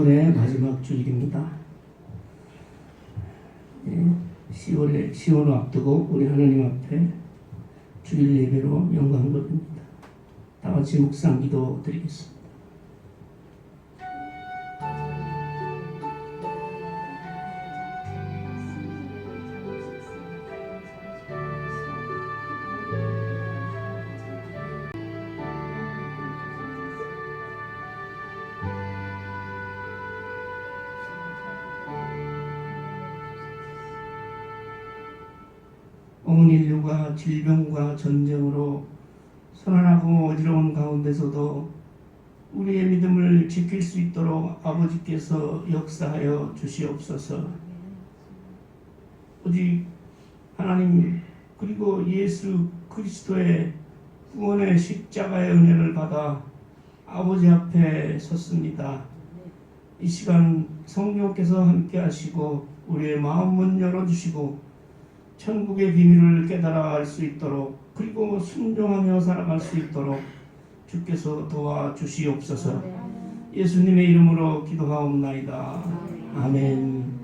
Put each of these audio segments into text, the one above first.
10월의 마지막 주일입니다. 10월을 앞두고 우리 하나님 앞에 주일 예배로 영광 돌립니다. 다 같이 묵상 기도 드리겠습니다. 온 인류가 질병과 전쟁으로 손안하고 어지러운 가운데서도 우리의 믿음을 지킬 수 있도록 아버지께서 역사하여 주시옵소서. 오직 하나님 그리고 예수 그리스도의 구원의 십자가의 은혜를 받아 아버지 앞에 섰습니다. 이 시간 성령께서 함께 하시고 우리의 마음 문 열어주시고 천국의 비밀을 깨달아 알 수 있도록 그리고 순종하며 살아갈 수 있도록 주께서 도와주시옵소서. 예수님의 이름으로 기도하옵나이다. 아멘.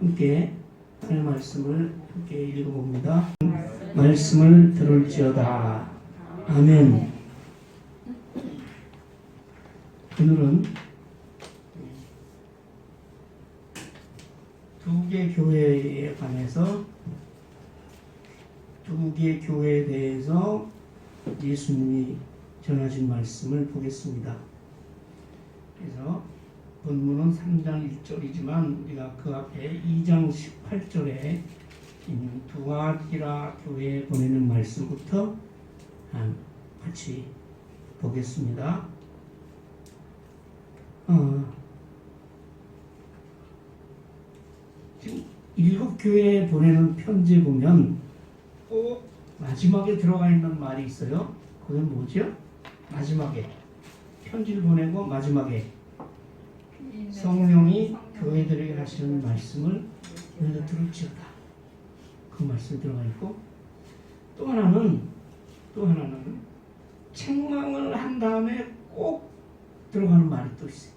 함께 하나님의 말씀을 함께 읽어봅니다. 말씀을 들을지어다. 아멘. 오늘은 두 개 교회에 관해서 두 개 교회에 대해서 예수님이 전하신 말씀을 보겠습니다. 그래서 본문은 3장 1절이지만 우리가 그 앞에 2장 18절에 있는 두아디라 교회에 보내는 말씀부터 같이 보겠습니다. 지금 7교회에 보내는 편지에 보면 꼭 마지막에 들어가 있는 말이 있어요. 그건 뭐죠? 마지막에 편지를 보내고 마지막에 성령이 교회들에게 하시는 말씀을 너희가 들을지어다. 그 말씀이 들어가 있고 또 하나는 책망을 한 다음에 꼭 들어가는 말이 또 있어요.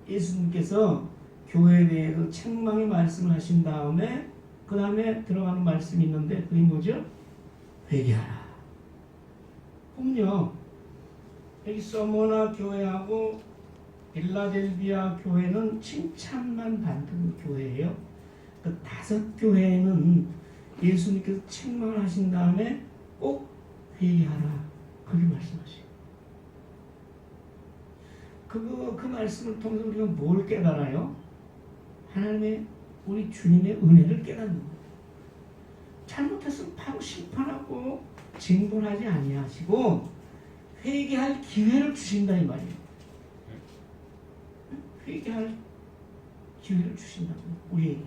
예수님께서 교회에 대해서 책망의 말씀을 하신 다음에 그 다음에 들어가는 말씀이 있는데 그게 뭐죠? 회개하라. 보면요, 여기 서머나 교회하고 빌라델비아 교회는 칭찬만 받는 교회예요. 그 5교회는 예수님께서 책망을 하신 다음에 꼭 회개하라. 그렇게 말씀하셔요. 그 말씀을 통해서 우리가 뭘 깨달아요? 하나님의 우리 주님의 은혜를 깨닫는 거예요. 잘못했으면 바로 심판하고 징벌하지 아니하시고 회개할 기회를 주신다 이 말이에요. 회개할 기회를 주신다고 우리에게.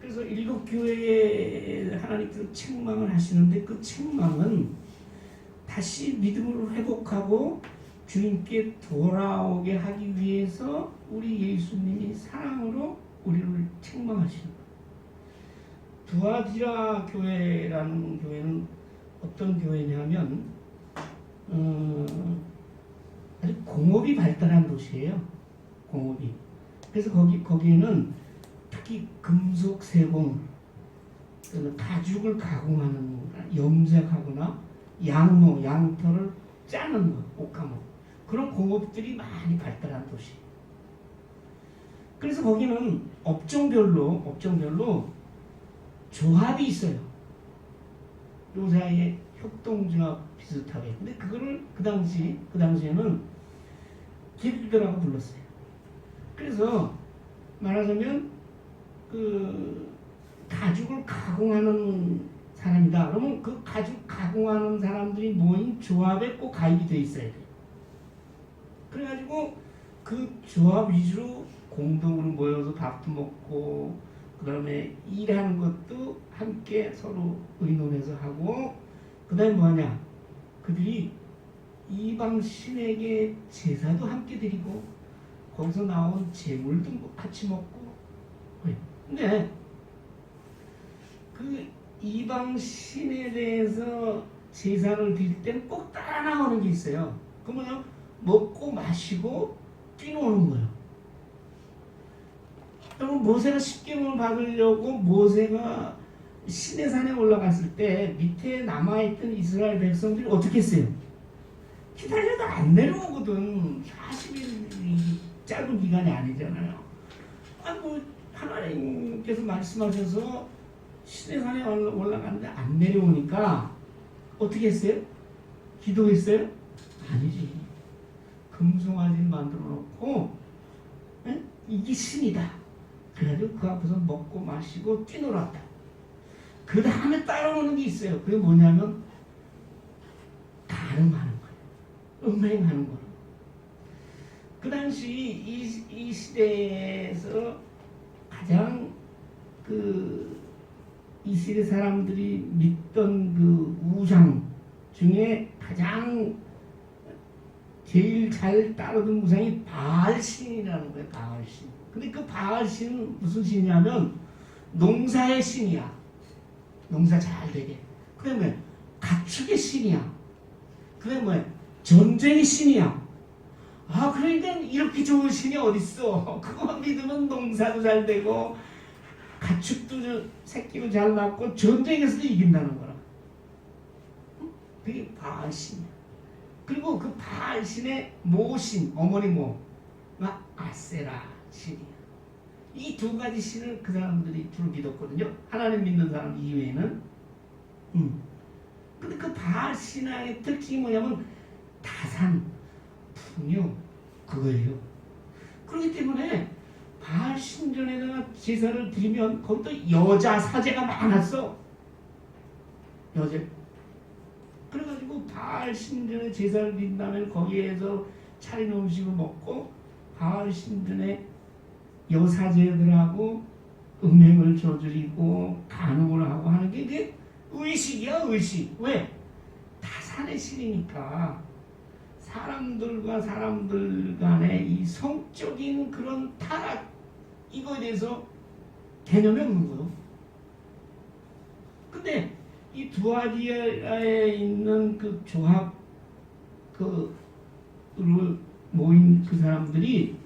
그래서 7교회에 하나님께서 책망을 하시는데 그 책망은 다시 믿음을 회복하고 주님께 돌아오게 하기 위해서 우리 예수님이 사랑으로 우리를 책망하시는 거예요. 두아디라 교회라는 교회는 어떤 교회냐면 아주 공업이 발달한 도시예요. 공업이. 그래서 거기에는 특히 금속 세공, 가죽을 가공하는 염색하거나 양털을 짜는 거, 옷감으로. 그런 공업들이 많이 발달한 도시. 그래서 거기는 업종별로 조합이 있어요. 요 사이에 협동조합 비슷하게. 근데 그거를 그 당시에는 길드라고 불렀어요. 그래서 말하자면 그 가죽을 가공하는 사람이다. 그러면 그 가죽 가공하는 사람들이 모인 조합에 꼭 가입이 돼 있어야 돼요. 그래가지고 그 조합 위주로 공동으로 모여서 밥도 먹고 그 다음에 일하는 것도 함께 서로 의논해서 하고 그 다음에 뭐하냐, 그들이 이방 신에게 제사도 함께 드리고 거기서 나온 재물도 같이 먹고. 근데 그 이방 신에 대해서 제사를 드릴 때는 꼭 따라 나오는 게 있어요. 그 뭐냐, 먹고 마시고 뛰노는 거예요. 그러면 모세가 십계명을 받으려고 모세가 시내산에 올라갔을 때 밑에 남아있던 이스라엘 백성들이 어떻게 했어요? 기다려도 안 내려오거든. 40일이 짧은 기간이 아니잖아요. 뭐 하나님께서 말씀하셔서 시내산에 올라갔는데 안 내려오니까 어떻게 했어요? 기도했어요? 아니지. 금송아지를 만들어 놓고 이게 신이다. 그래가지고 그 앞에서 먹고 마시고 뛰놀았다. 그 다음에 따라오는 게 있어요. 그게 뭐냐면 가늠하는 거예요. 음행하는 거예요. 그 당시 이 시대에서 가장 그 이스라엘 사람들이 믿던 그 우상 중에 가장 제일 잘 따르던 우상이 바알신이라는 거예요. 바알신. 근데 그 바알신은 무슨 신이냐면 농사의 신이야. 농사 잘 되게. 그 다음에 가축의 신이야. 그 다음에 뭐야? 전쟁의 신이야. 아, 그러니까 이렇게 좋은 신이 어딨어. 그거 믿으면 농사도 잘 되고 가축도 새끼도 잘 낳고 전쟁에서도 이긴다는 거라. 그게 바알신이야. 그리고 그 바알신의 모신, 어머니 모가 아세라 신이야. 이 두 가지 신을 그 사람들이 주로 믿었거든요. 하나님 믿는 사람 이외에는. 근데 그 바알신의 특징이 뭐냐면 다산, 풍요, 그거예요. 그렇기 때문에 바알 신전에다가 제사를 드리면 거기도 여자 사제가 많았어. 여자. 그래가지고 바알 신전에 제사를 드린다면 거기에서 차린 음식을 먹고 바알 신전에 여사제들하고 음행을 저지르고 간음을 하고 하는 게 이게 의식이야, 의식. 왜? 다산의 신이니까 사람들과 사람들 간의 이 성적인 그런 타락, 이거에 대해서 개념이 없는 거예요. 근데 이 두아디아에 있는 그 조합 그를 모인 그 사람들이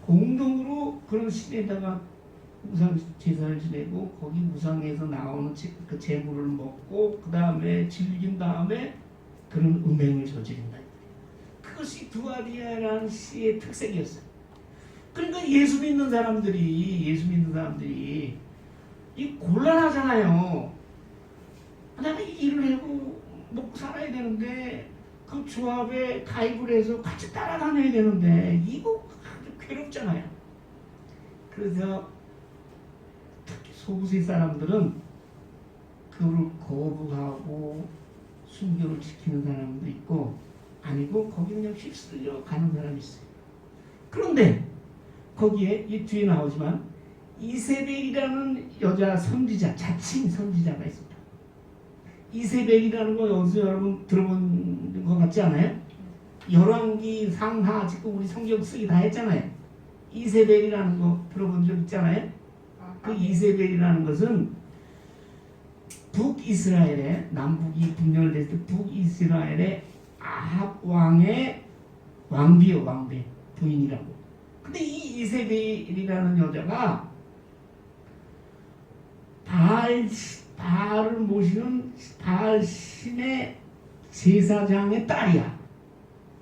공동으로 그런 신에다가 우상 제사를 지내고 거기 우상에서 나오는 그 재물을 먹고 그 다음에 즐긴 다음에 그런 음행을 저지른다. 그것이 두아디아라는 시의 특색이었어요. 그러니까 예수 믿는 사람들이 이 곤란하잖아요. 내가 일을 하고 먹고 살아야 되는데 그 조합에 가입을 해서 같이 따라다녀야 되는데 이거 아주 괴롭잖아요. 그래서 특히 소수의 사람들은 그걸 거부하고 순교를 지키는 사람도 있고 아니고 거기 그냥 휩쓸려 가는 사람이 있어요. 그런데 거기에 이 뒤에 나오지만 이세벨이라는 여자 선지자, 자칭 선지자가 있습니다. 이세벨이라는 거 여기서 여러분 들어본 것 같지 않아요? 열왕기, 상하, 지금 우리 성경 쓰기 다 했잖아요. 이세벨이라는 거 들어본 적 있잖아요? 그 이세벨이라는 것은 북이스라엘의, 남북이 분열됐을 때 북이스라엘의 아합 왕의 왕비요, 왕비 부인이라고. 근데 이 이세벨이라는 여자가 바알을 모시는 바알 신의 제사장의 딸이야.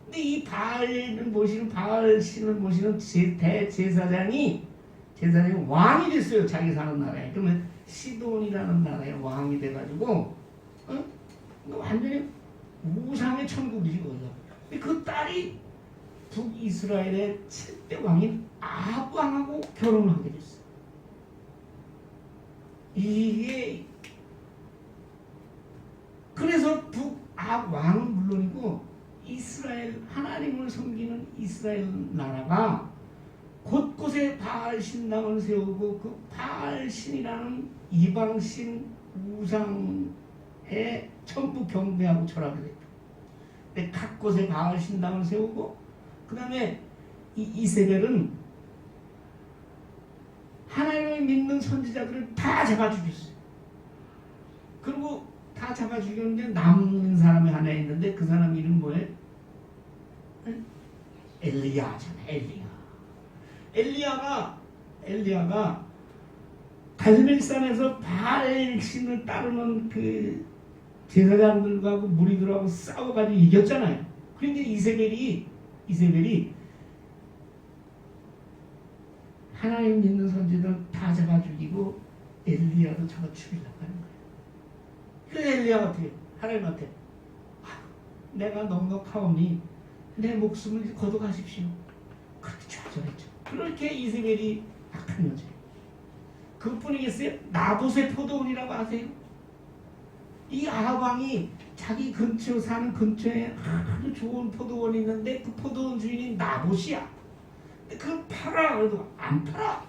근데 이 바알 신을 모시는 대제사장이 왕이 됐어요. 자기 사는 나라에. 그러면 시돈이라는 나라의 왕이 돼가지고 완전히 우상의 천국이지 거기서. 그 딸이 북이스라엘의 7대 왕인 아합 왕하고 결혼을 하게 됐어요. 이게 그래서 북아합 왕은 물론이고 이스라엘 하나님을 섬기는 이스라엘 나라가 곳곳에 바알 신당을 세우고 그 바알 신이라는 이방신 우상에 전부 경배하고 절하게 됐다. 근데 각 곳에 바알 신당을 세우고 그 다음에 이세벨은 하나님을 믿는 선지자들을 다 잡아 죽였어요. 그리고 다 잡아 죽였는데 남는 사람이 하나 있는데 그 사람 이름 뭐예요? 엘리야잖아. 엘리야가 갈멜산에서 바알 신을 따르는 그 제사장들과 그 무리들하고 싸워가지고 이겼잖아요. 그런데 이세벨이 하나님 믿는 선지들 다 잡아 죽이고 엘리야도 잡아 죽이려고 하는 거예요. 그래서 엘리야가 어떻게 하나님한테 내가 넉넉하오니 내 목숨을 거둬가십시오. 그렇게 좌절했죠. 그렇게 이세벨이 악한 여자예요. 그뿐이겠어요? 나봇의 포도원이라고 아세요? 이 아합 왕이 자기 사는 근처에 아주 좋은 포도원이 있는데 그 포도원 주인이 나봇이야. 그걸 팔아. 그래도 안 팔아.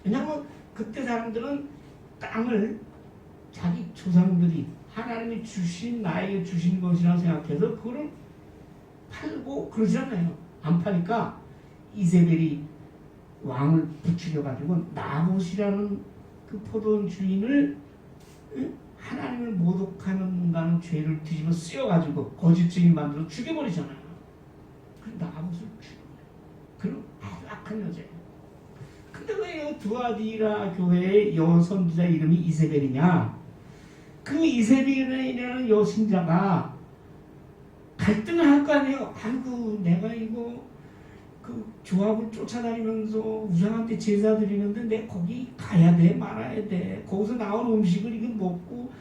왜냐하면 그때 사람들은 땅을 자기 조상들이 하나님이 나에게 주신 것이라고 생각해서 그걸 팔고 그러잖아요. 안 파니까 이세벨이 왕을 부추겨가지고 나봇이라는 그 포도원 주인을 하나님을 모독하는다는 죄를 뒤집어 쓰여가지고 거짓 증인 만들어 죽여버리잖아요. 그 나봇을 죽여버려요. 그럼 아주 악한 여자예요. 근데 왜 두아디라 교회의 여선지자 이름이 이세벨이냐? 그 이세벨이라는 여신자가 갈등을 할 거 아니에요. 아이고 내가 이거 그 조합을 쫓아다니면서 우상한테 제사 드리는데 내 거기 가야 돼 말아야 돼. 거기서 나온 음식을 이거 먹고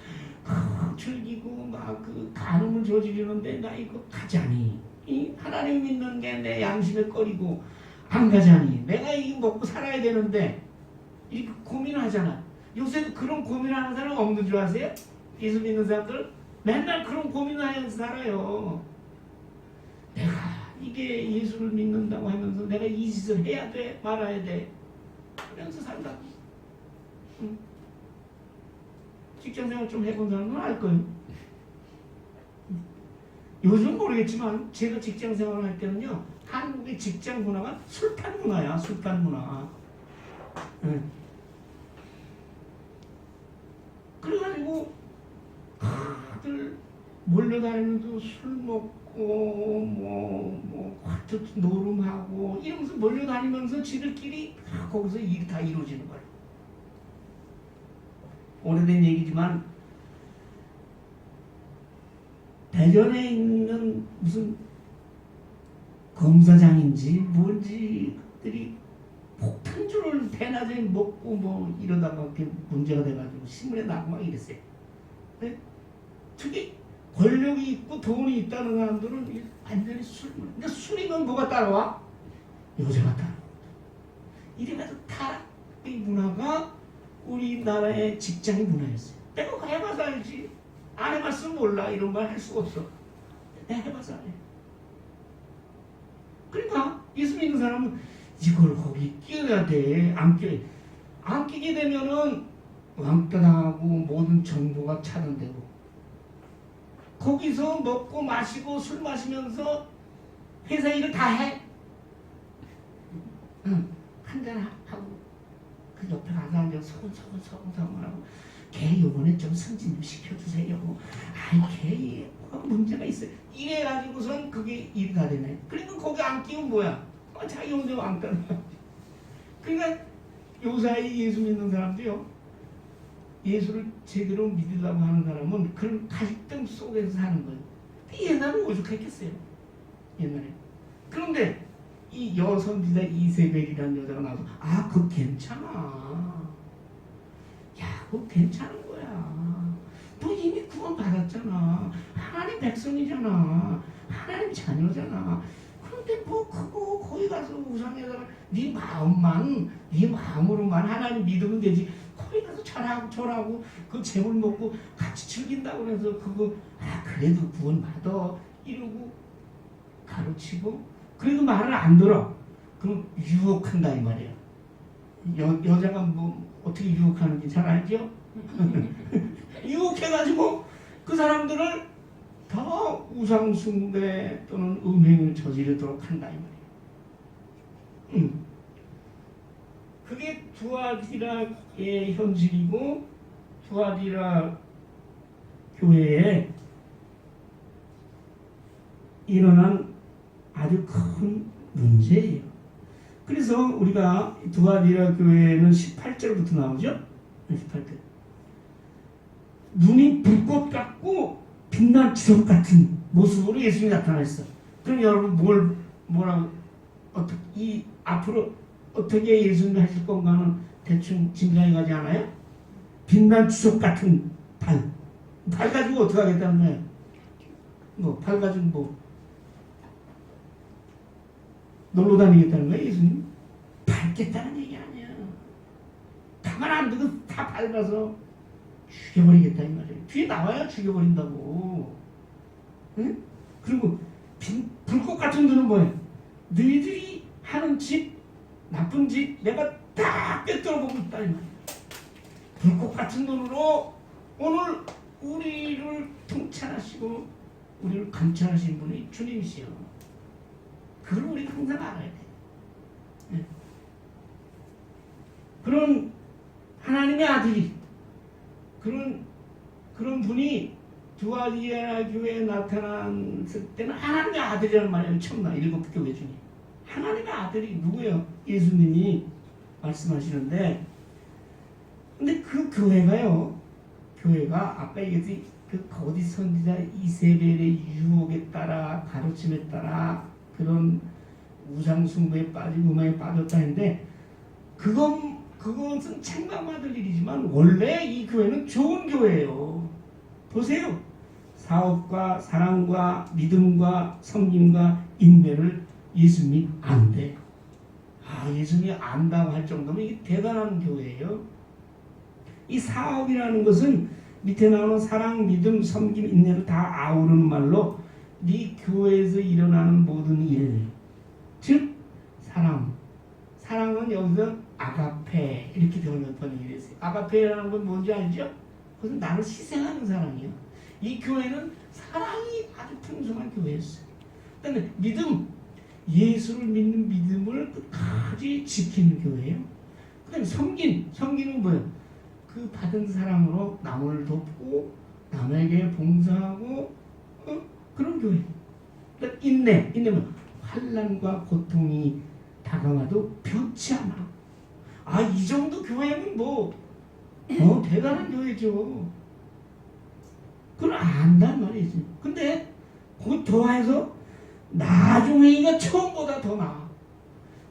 즐기고 막 그 간음을 저지르는데 나 이거 가자니. 이 하나님 믿는 게 내 양심의 거리고 안 가자니. 내가 이거 먹고 살아야 되는데 이렇게 고민하잖아. 요새도 그런 고민하는 사람 없는 줄 아세요? 예수 믿는 사람들 맨날 그런 고민하면서 살아요. 내가 이게 예수를 믿는다고 하면서 내가 이 짓을 해야 돼 말아야 돼 그러면서 산다고. 직장생활 좀 해본 사람은 알 거예요. 요즘 모르겠지만 제가 직장생활을 할 때는요 한국의 직장 문화가 술판 문화야. 술판 문화. 그래가지고 다들 몰려다니면서 술 먹고 뭐 노름하고 이러면서 몰려다니면서 지들끼리 거기서 일이 다 이루어지는 거예요. 오래된 얘기지만 대전에 있는 무슨 검사장인지 뭔지들이 폭탄주를 대낮에 먹고 뭐 이러다가 그게 문제가 돼가지고 신문에 나고 막 이랬어요. 네? 특히 권력이 있고 돈이 있다는 사람들은 완전히 근데 술이면 뭐가 따라와? 여자가 따라와. 이래가지고 다 이 문화가 우리나라의 직장의 문화였어요. 내가 해봐서 알지. 안 해봤으면 몰라. 이런 말 할 수가 없어. 내가 해봐서 알아. 그러니까 예수 믿는 사람은 이걸 거기 끼워야 돼. 안 끼게 되면은 왕따 당하고 모든 정보가 차단되고 거기서 먹고 마시고 술 마시면서 회사 일을 다 해. 한잔 하고 그 옆에 가서 앉아 서근서근하고 걔 요번에 좀 승진 좀 시켜주세요. 아이 걔 문제가 있어요. 이래가지고선 그게 일이 다 되네. 그러니까 거기 안 끼우면 뭐야? 자기 혼자 왕따. 그러니까 요사이 예수 믿는 사람도요. 예수를 제대로 믿으려고 하는 사람은 그런 갈등 속에서 사는 거예요. 옛날은 오죽했겠어요. 옛날에. 그런데 이 여선지자 이세벨이라는 여자가 나와서 그거 괜찮아. 야 그거 괜찮은 거야. 너 이미 구원 받았잖아. 하나님 백성이잖아. 하나님 자녀잖아. 그런데 뭐 그거 거기 가서 우상에다가 네 마음으로만 하나님 믿으면 되지. 거기 가서 절하고 그 재물 먹고 같이 즐긴다고 해서 그거 그래도 구원 받아 이러고 가르치고 그래도 말을 안 들어. 그럼 유혹한다 이 말이야. 여자가 뭐 어떻게 유혹하는지 잘 알죠? 유혹해가지고 그 사람들을 더 우상숭배 또는 음행을 저지르도록 한다 이 말이야. 그게 두아디라의 현실이고 두아디라 교회에 일어난 아주 큰 문제예요. 그래서 우리가 두아디라 교회는 18절부터 나오죠. 18절. 눈이 불꽃 같고 빛난 주석 같은 모습으로 예수님이 나타났어. 그럼 여러분 어떻게 이 앞으로 어떻게 예수님이 하실 건가는 대충 짐작이 가지 않아요? 빛난 주석 같은 발 가지고 어떻게 하겠다는 거예요? 발 가지고 놀러 다니겠다는 거예요, 예수님? 밟겠다는 얘기 아니야. 가만 안 두고 다 밟아서 죽여버리겠다 이 말이에요. 뒤에 나와야 죽여버린다고. 응? 그리고 불꽃 같은 눈은 뭐예요? 너희들이 하는 짓, 나쁜 짓 내가 다 꿰뚫어보고 있다 이 말이에요. 불꽃 같은 눈으로 오늘 우리를 통찰하시고 우리를 감찰하신 분이 주님이시여. 그걸 우리가 항상 알아야 돼. 네. 그런 하나님의 아들이 그런 분이 두아디라 교회에 나타났을 때는 하나님의 아들이라는 말이 처음 나와요. 7 교회 중에. 하나님의 아들이 누구예요? 예수님이 말씀하시는데, 근데 그 교회가 아까 얘기했듯이 그 거짓 선지자 이세벨의 유혹에 따라 가르침에 따라 그런 우상숭배에 빠지고 음악에 빠졌다 했는데 그것은 책망받을 일이지만 원래 이 교회는 좋은 교회예요. 보세요. 사업과 사랑과 믿음과 섬김과 인내를 예수님이 안돼. 예수님이 안다고 할 정도면 이게 대단한 교회예요. 이 사업이라는 것은 밑에 나오는 사랑, 믿음, 섬김, 인내를 다 아우르는 말로 네 교회에서 일어나는 모든 일, 즉 사랑은 여기서 아가페 이렇게 번역이 됐어요. 아가페라는 건 뭔지 알죠? 그것은 나를 희생하는 사랑이에요. 이 교회는 사랑이 아주 풍성한 교회였어요. 그다음에 믿음, 예수를 믿는 믿음을 끝까지 지키는 교회예요. 그다음에 섬기는 뭐예요? 그 받은 사랑으로 남을 돕고 남에게 봉사하고 그런 교회. 그러니까 인내는 환난과 고통이 다가와도 변치 않아. 이 정도 교회는 대단한 교회죠. 그걸 안단 말이지. 근데 그 더해서 나중에 이가 처음보다 더 나아.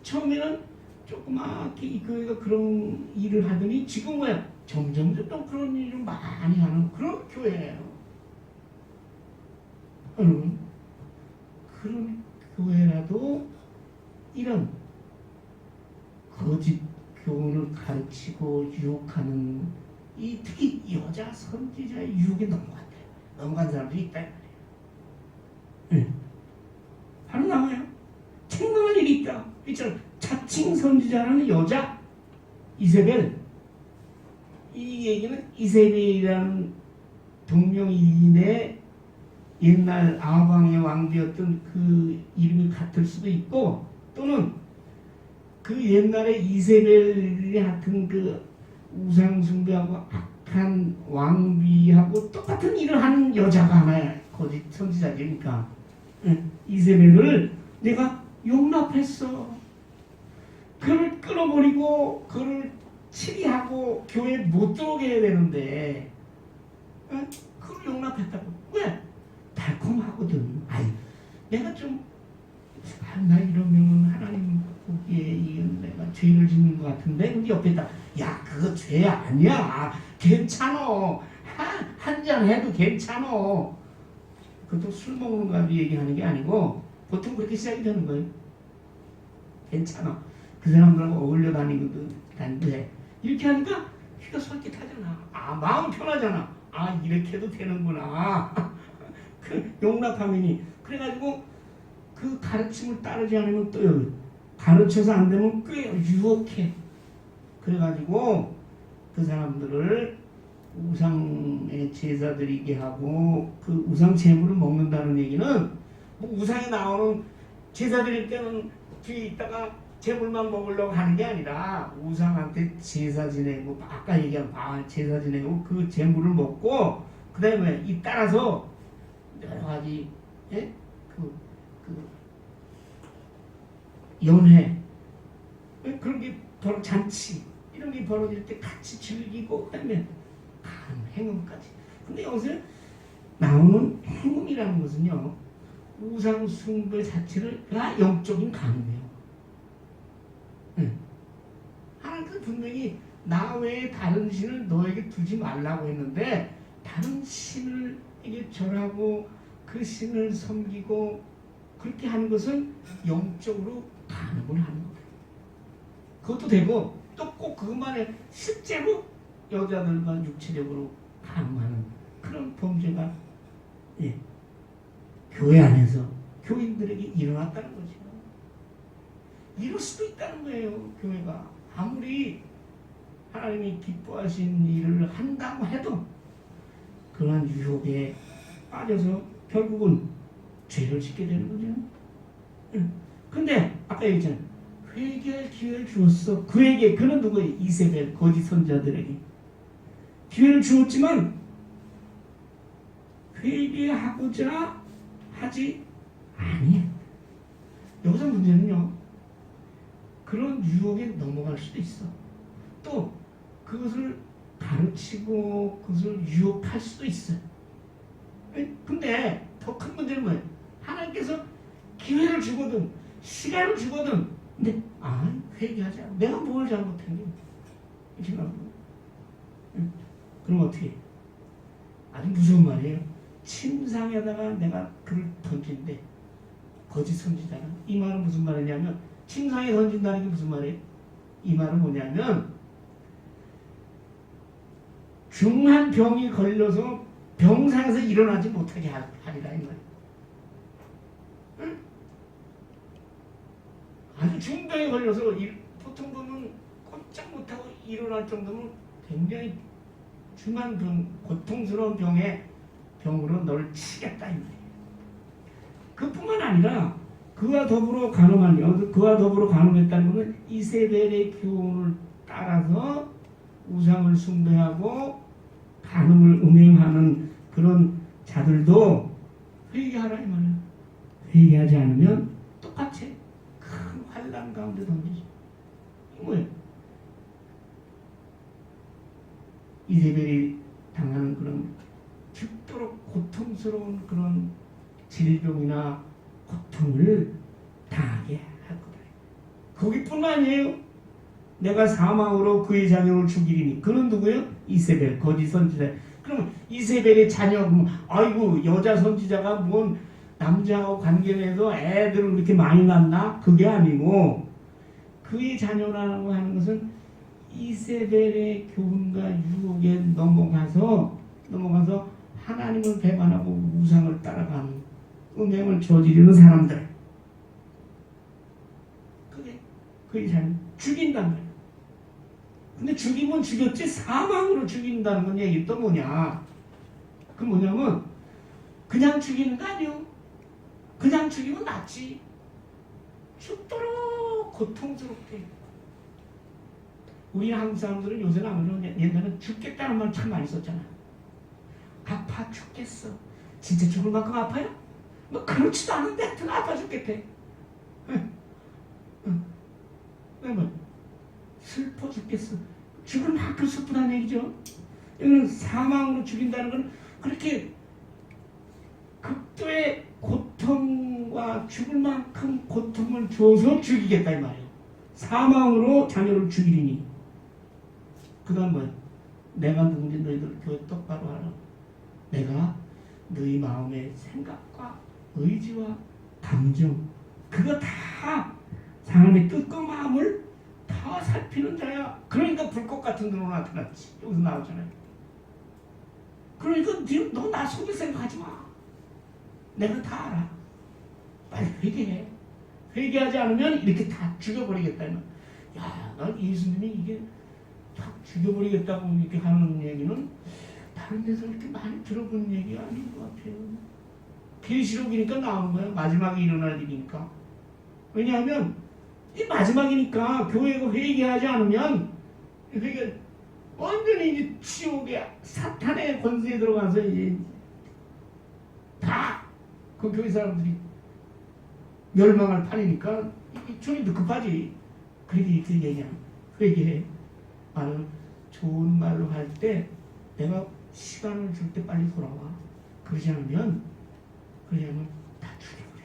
처음에는 조그맣게 이 교회가 그런 일을 하더니 지금 점점 그런 일을 많이 하는 그런 교회예요. 여러분, 그런 교회라도 이런 거짓 교훈을 가르치고 유혹하는 이 특히 여자 선지자의 유혹에 넘어간 사람들이 있다. 네. 바로 나와요. 책망할 일이 있다. 있잖아. 자칭 선지자라는 여자 이세벨. 이 얘기는 이세벨이라는 동명이인의 옛날 아방의 왕비였던 그 이름이 같을 수도 있고, 또는 그 옛날에 이세벨이 같은 그 우상숭배하고 악한 왕비하고 똑같은 일을 하는 여자가 하나야. 거짓 선지자니까. 이세벨을 내가 용납했어. 그를 끌어버리고 그를 치리하고 교회에 못 들어오게 해야 되는데 그걸 용납했다고. 왜? 달콤하거든. 내가 좀 나 이러면 하나님 보기에 이건 내가 죄를 짓는 것 같은데. 근데 옆에 있다. 야, 그거 죄 아니야. 괜찮어. 한 잔 해도 괜찮어. 그것도 술 먹는 거 얘기하는 게 아니고 보통 그렇게 시작이 되는 거예요. 괜찮아. 그 사람들하고 어울려 다니거든. 돼. 이렇게 하니까 귀가 솔깃하잖아. 마음 편하잖아. 이렇게 해도 되는구나. 그 용납하면이. 그래가지고 그 가르침을 따르지 않으면 또 여기 가르쳐서 안 되면 꽤 유혹해. 그래가지고 그 사람들을 우상의 제사 드리게 하고 그 우상 제물을 먹는다는 얘기는 우상에 나오는 제사 드릴 때는 뒤에 있다가 제물만 먹으려고 하는 게 아니라 우상한테 제사 지내고 아까 얘기한 제사 지내고 그 제물을 먹고 그 다음에 이 따라서 여러 가지 예? 그 연회 그런 게 잔치 이런 게 벌어질 때 같이 즐기고 그다음에 행음까지. 근데 여기서 나오는 행음이라는 것은요 우상 숭배 자체가 영적인 간음이에요. 하나님께서 분명히 나 외에 다른 신을 너에게 두지 말라고 했는데 다른 신을 이게 절하고 그 신을 섬기고 그렇게 하는 것은 영적으로 간음을 하는 거예요. 그것도 되고 또 꼭 그것만에 실제로 여자들과 육체적으로 간음하는 그런 범죄가 교회 안에서 교인들에게 일어났다는 거죠. 이럴 수도 있다는 거예요. 교회가 아무리 하나님이 기뻐하신 일을 한다고 해도 그러한 유혹에 빠져서 결국은 죄를 짓게 되는 거죠. 근데 아까 얘기했잖아요. 회개할 기회를 주었어. 그에게, 그는 누구예요? 이세벨 거짓 선자들에게 기회를 주었지만 회개하고자 하지 아니해. 여기서 문제는요 그런 유혹에 넘어갈 수도 있어. 또 그것을 가르치고 그것을 유혹할 수도 있어. 근데 더 큰 문제는 뭐예요? 하나님께서 기회를 주거든 시간을 주거든 근데 회개하지 않아. 내가 뭘 잘못했니? 이렇게 생각하고 그럼 어떻게 해? 아주 무서운 말이에요. 침상에다가 내가 그를 던진대. 거짓 선지자가. 이 말은 무슨 말이냐면 침상에 던진다는 게 무슨 말이에요? 이 말은 뭐냐면 중한 병이 걸려서 병상에서 일어나지 못하게 하리라 이 말이에요. 응? 아주 중병에 걸려서 보통 보면 꼼짝 못하고 일어날 정도면 굉장히 중한 병, 고통스러운 병으로 너를 치겠다 이 말이에요. 그뿐만 아니라 그와 더불어 간음했다는 것은 이세벨의 교훈을 따라서 우상을 숭배하고 간음을 음행하는 그런 자들도 회개하라 이 말이에요. 회개하지 않으면 똑같이 큰 환난 가운데 던지죠. 이게 뭐예요? 이세벨이 당하는 그런 죽도록 고통스러운 그런 질병이나 고통을 당하게 할 거다. 거기뿐만 아니에요. 내가 사망으로 그의 자녀를 죽이리니. 그는 누구예요? 이세벨 거짓 선지자. 그러면 이세벨의 자녀 아이고 여자 선지자가 뭔 남자하고 관계해서 애들을 이렇게 많이 낳나? 그게 아니고 그의 자녀라고 하는 것은 이세벨의 교훈과 유혹에 넘어가서 하나님을 배반하고 우상을 따라가는 음행을 저지르는 사람들. 그게 그의 자녀 죽인단 말이에요. 근데 죽이면 죽였지 사망으로 죽인다는 건 얘기 또 뭐냐? 그 뭐냐면 그냥 죽이는 거 아니요. 그냥 죽이면 낫지. 죽도록 고통스럽게. 우리 한국 사람들은 요새는 안 그러는데 옛날에는 죽겠다는 말 참 많이 썼잖아. 아파 죽겠어. 진짜 죽을 만큼 아파요? 뭐 그렇지도 않은데 하여튼 아파 죽겠대. 뭐 슬퍼 죽겠어. 죽을 만큼 슬프다는 얘기죠. 이거는 사망으로 죽인다는 건 그렇게 극도의 고통과 죽을 만큼 고통을 줘서 죽이겠다 이 말이에요. 사망으로 자녀를 죽이리니. 그 다음 뭐야? 내가 누군지 너희들 교회 똑바로 하라. 내가 너희 마음의 생각과 의지와 감정 그거 다 사람의 뜻과 마음을 다 살피는 자야. 그러니까 불꽃 같은 눈으로 나타났지. 여기서 나오잖아요. 그러니까 너 나 속일 생각하지 마. 내가 다 알아. 빨리 회개해. 회개하지 않으면 이렇게 다 죽여버리겠다. 야, 난 예수님이 이게 다 죽여버리겠다고 이렇게 하는 얘기는 다른 데서 이렇게 많이 들어본 얘기가 아닌 것 같아요. 계시록이니까 나오는 거예요. 마지막에 일어날 일이니까. 왜냐하면 이 마지막이니까 교회가 회개하지 않으면 회개 완전히 이제 지옥의 사탄의 권세에 들어가서 이제 다 그 교회 사람들이 멸망할 판이니까 주님도 급하지. 그렇게 얘기하는. 그에게 나는 좋은 말로 할 때 내가 시간을 줄 때 빨리 돌아와. 그러지 않으면 다 죽여버려.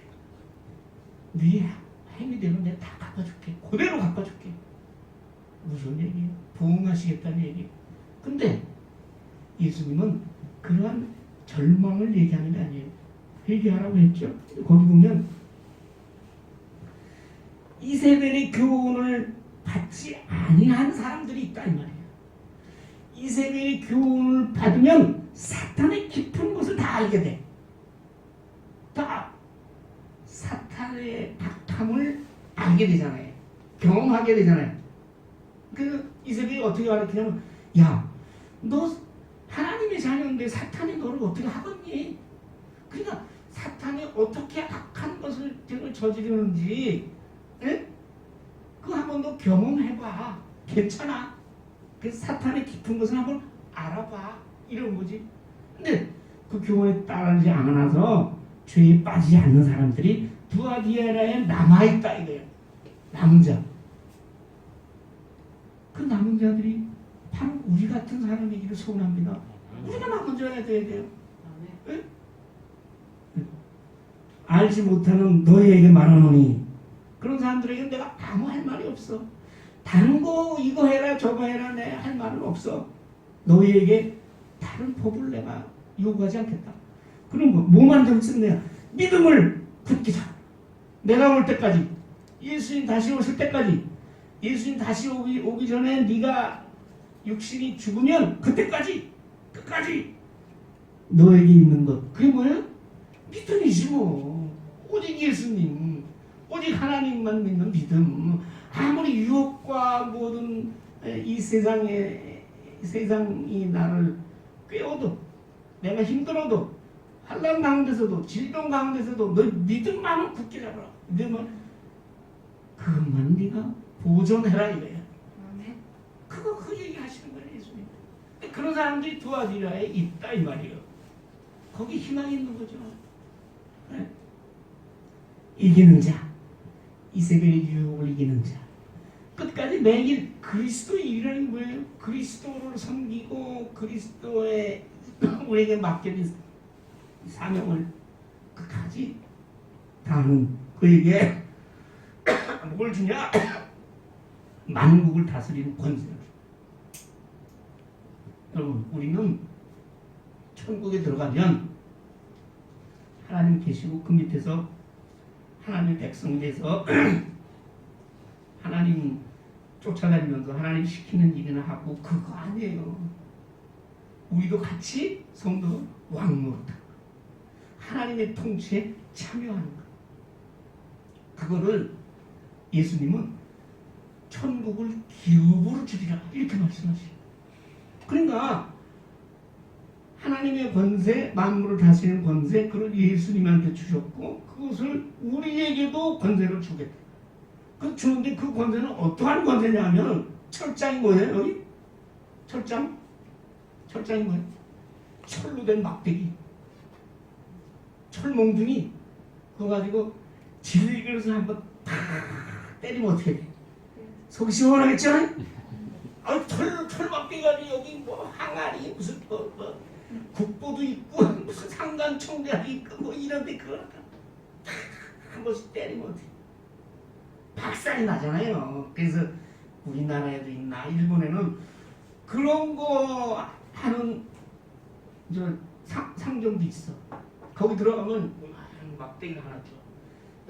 네 행위대로 내가 다 갚아줄게. 그대로 갚아줄게. 무슨 얘기예요? 부응하시겠다는 얘기. 근데 예수님은 그러한 절망을 얘기하는 게 아니에요. 회개하라고 했죠. 거기 보면 이세벨의 교훈을 받지 아니한 사람들이 있다 이 말이에요. 이세벨의 교훈을 받으면 사탄의 깊은 것을 다 알게 돼. 다 사탄의 악함을 알게 되잖아요. 경험하게 되잖아요. 그 이세벨이 어떻게 가르치냐면, 야, 너 하나님의 자녀인데 사탄이 너를 어떻게 하겠니? 그러니까 사탄이 어떻게 악한 것을 저지르는지, 에? 그거 한번 더 경험해봐. 괜찮아. 그래서 사탄의 깊은 것을 한번 알아봐. 이런 거지. 근데 그 교훈에 따르지 않아서 죄에 빠지지 않는 사람들이 두아디아라에 남아있다 이거예요. 남은 자. 그 남은 자들이 바로 우리 같은 사람이기를 소원합니다. 우리가 남은 자야 돼야 돼요. 네? 알지 못하는 너희에게 말하노니, 그런 사람들에게 내가 아무 할 말이 없어. 다른 거 이거 해라 저거 해라 내 할 말은 없어. 너희에게 다른 법을 내가 요구하지 않겠다. 그럼 뭐만 좀 쓰냐? 믿음을 굳게 잡아. 내가 올 때까지, 예수님 다시 오실 때까지, 예수님 다시 오기 전에 네가 육신이 죽으면 그때까지 끝까지 너에게 있는 것, 그게 뭐예요? 믿음이지 뭐. 오직 예수님, 오직 하나님만 믿는 믿음. 아무리 유혹과 모든 이 세상이 나를 꿰어도, 내가 힘들어도, 환난 가운데서도, 질병 가운데서도 너 믿음만은 굳게 잡아라. 믿음은 그것만 네가 보존해라 이거야. 그거 그 얘기 하시는 거예요, 예수님. 그런 사람들이 두아디라에 있다 이 말이에요. 거기 희망이 있는 거죠. 네? 이기는 자, 이세벨의 유혹을 이기는 자, 끝까지 매일 그리스도의 일이라는 게 뭐예요? 그리스도를 섬기고 그리스도의 우리에게 맡겨진 사명을 끝까지 다하는 그에게 뭘 주냐? 만국을 다스리는 권세를. 여러분, 우리는 천국에 들어가면 하나님 계시고 그 밑에서 하나님 백성 돼서 하나님 쫓아다니면서 하나님 시키는 일이나 하고 그거 아니에요. 우리도 같이 성도 왕노릇하는 거, 하나님의 통치에 참여하는 거. 그거를 예수님은 천국을 기업으로 주리라 이렇게 말씀하시죠. 그러니까 하나님의 권세, 만물을 다스리는 권세, 그걸 예수님한테 주셨고 그것을 우리에게도 권세를 주겠다. 그 주는데 그 권세는 어떠한 권세냐면 철장이 뭐예요? 여기? 철장이 뭐예요? 철로 된 막대기, 철몽둥이, 그거 가지고 질겨서 한번 탁 때리면 어떻게 돼? 속이 시원하겠죠? 철 막대기 가지고 여기 뭐 항아리 무슨 국보도 있고 무슨 상간 총대도 있고 뭐 이런데 그걸 한 번씩 때리면 어떻게? 박살이 나잖아요. 그래서 우리나라에도 있나 일본에는 그런 거 하는 저 상점도 있어. 거기 들어가면 막대기가 하나 줘.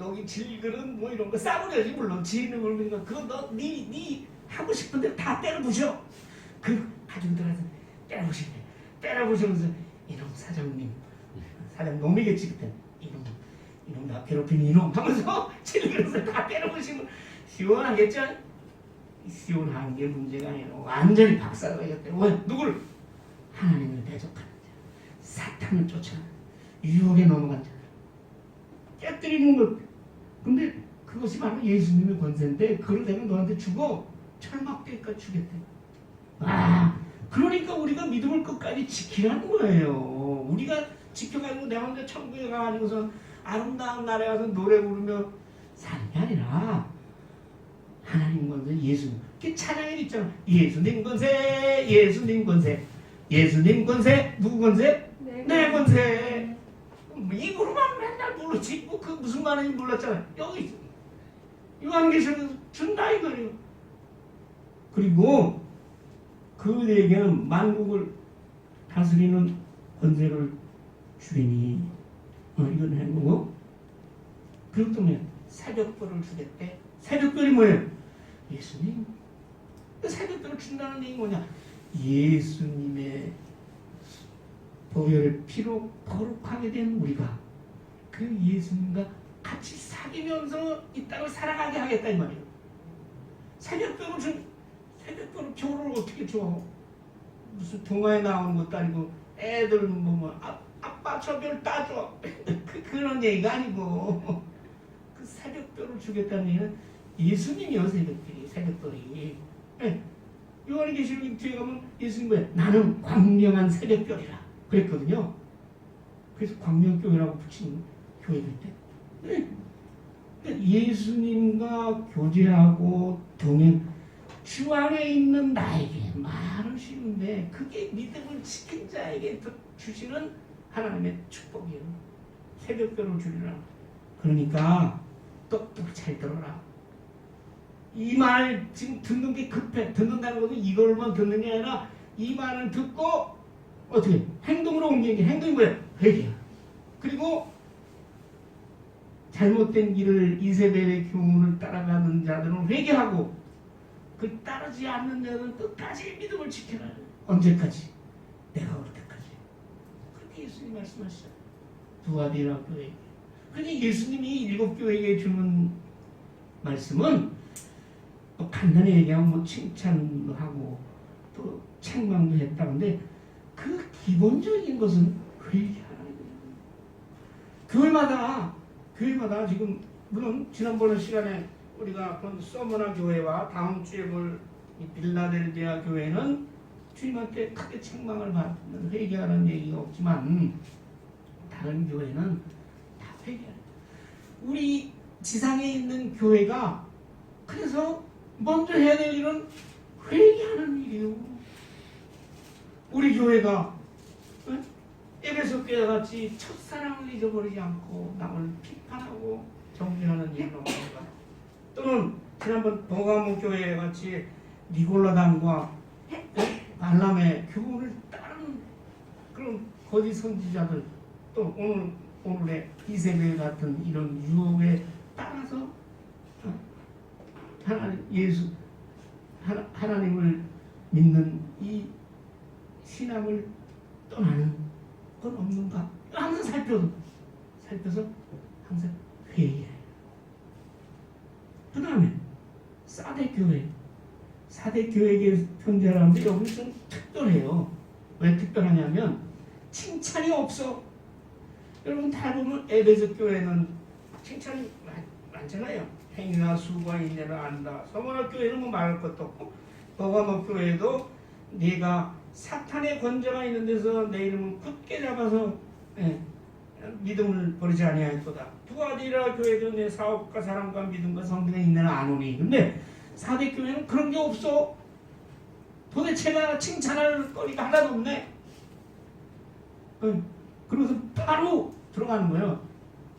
여기 질그릇 뭐 이런 거 싸구려지 물론 지는 걸니까 그거 너 네 하고 싶은데 다 때려 부셔. 그 가지고 들어가서 때려 부시면서 이놈 사장님, 사장 놈이겠지 그때. 이놈 나 괴롭히는 이놈 하면서 질그릇을 다 때려 부시면 시원하겠죠? 시원한 게 문제가 아니라 완전히 박살나겠대. 왜? 누구를? 하나님을 대적하는 자, 사탄을 쫓아가는 유혹에 넘어간 자, 깨뜨리는 것. 근데 그것이 바로 예수님의 권세인데 그걸 내가 너한테 주고 철막대기까지 주겠대. 그러니까 우리가 믿음을 끝까지 지키라는 거예요. 우리가 지켜가지고 내가 혼자 천국에 가가지고서 아름다운 나라에 가서 노래 부르며 사는 게 아니라 하나님 권세, 예수님. 그 찬양에 있잖아. 예수님 권세, 예수님 권세, 예수님 권세, 누구 권세? 내 권세. 입으로만 맨날 부르지. 그 무슨 말인지 몰랐잖아. 여기 있어. 요한계시록에서 준다 이거예요. 그리고 그에게는 만국을 다스리는 권세를 주리니 이건 행동이고, 그리고 또 뭐야? 사격벌을 주겠대. 사격벌이 뭐예요? 예수님. 그 사격벌을 준다는 얘기 뭐냐? 예수님의 보혈의 피로 거룩하게 된 우리가 그 예수님과 같이 사귀면서 이 땅을 살아가게 하겠다 이 말이에요. 사격벌을 사격벌을 교를 어떻게 줘? 무슨 동화에 나오는 것도 아니고 애들 아빠 저 별 따줘 그런 얘기가 아니고 그 새벽별을 주겠다는 얘기는 예수님이요. 새벽별이 네. 요한계시록 뒤에 가면 예수님 뭐야? 나는 광명한 새벽별이라 그랬거든요. 그래서 광명교회라고 붙인 교회도 있대. 네. 그러니까 예수님과 교제하고 동행, 주 안에 있는 나에게 말은 쉬운데 그게 믿음을 지킨 자에게 주시는 하나님의 축복이에요. 새벽별을 주리라. 그러니까 똑똑히 잘 들어라. 이 말 지금 듣는 게 급해. 듣는다는 것은 이걸만 듣는 게 아니라 이 말을 듣고 어떻게 행동으로 옮기는 게, 행동이 뭐야? 회개야. 그리고 잘못된 길을 이세벨의 교훈을 따라가는 자들은 회개하고 그 따르지 않는 자들은 끝까지 믿음을 지켜라. 언제까지? 내가 올 때까지. 그렇게 예수님 말씀하시죠. 두아디라 교회에게. 그러니 예수님이 7교회에게 주는 말씀은 간단히 얘기하면 칭찬도 하고 또 책망도 했다는데 그 기본적인 것은 회개하는 거예요. 교회마다 지금 물론 지난번에 시간에 우리가 본 서머나 교회와 다음 주에 볼 빌라델비아 교회는 주님한테 크게 책망을 받는 회개하는 얘기가 없지만 다른 교회는 다 회개하는. 우리 지상에 있는 교회가 그래서 먼저 해야 될 일은 회개하는 일이에요. 우리 교회가 에베소 교회 같이 첫사랑을 잊어버리지 않고 남을 비판하고 정죄하는 일은 없는가? 또는 지난번 버가모 교회 같이 니골라당과 발람의 교훈을 따르는 그런 거짓 선지자들, 또 오늘의 이세벨 같은 이런 유혹에 따라서 하나님을 믿는 이 신앙을 떠나는 건 없는가? 항상 살펴서 항상 회개해요. 그 다음에 사대교회에게 편지하라는데 여기는 좀 특별해요. 왜 특별하냐면 칭찬이 없어. 여러분 다 보면 에베소 교회는 칭찬이 많잖아요. 행위나 수고와 인내를 안다. 서머나 교회는 뭐 말할 것도 없고, 버가모 교회도 네가 사탄의 권세가 있는 데서 내 이름을 굳게 잡아서 믿음을 버리지 아니하였도다. 두아디라 교회도 내 사업과 사랑과 믿음과 성경의 인내는 안 오니. 근데 사대 교회는 그런 게 없어. 도대체가 칭찬할 거리가 하나도 없네. 그래서 바로 들어가는 거예요.